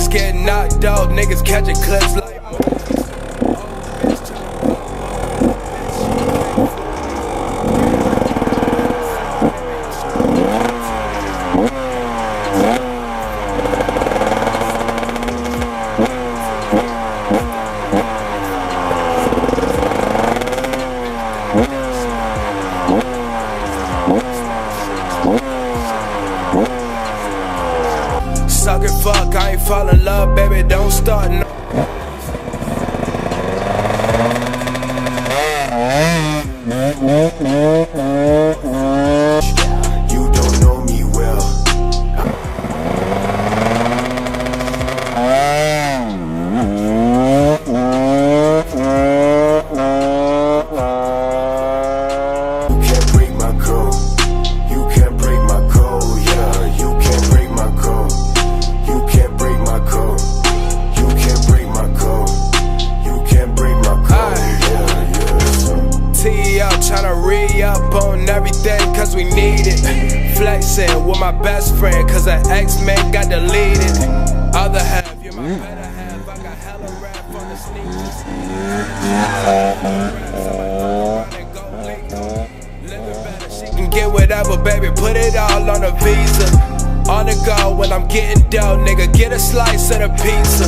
Niggas get knocked out, niggas catching clips like suck it, fuck, I ain't fall in love, baby, don't start no. You don't know me well. You can't break my code. You can't break my code, yeah. You can't break my code. You can't break my code. You can't break my code. You can't break my code, yeah, yeah. T.E.O. tryna re-up on everything cause we need it. Flexing with my best friend cause her ex-man got deleted. Other half, you're my better half. I got hella rap on the sneakers. Living better, she can get whatever, baby, put it all on a visa. On the go when I'm getting dough, nigga, get a slice of the pizza.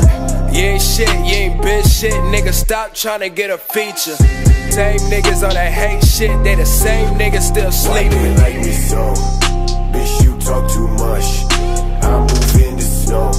You ain't shit, you ain't been shit, nigga, stop tryna get a feature. Same niggas on that hate shit, they the same niggas still sleeping. Why do you like me so? Bitch, you talk too much. I move in the snow.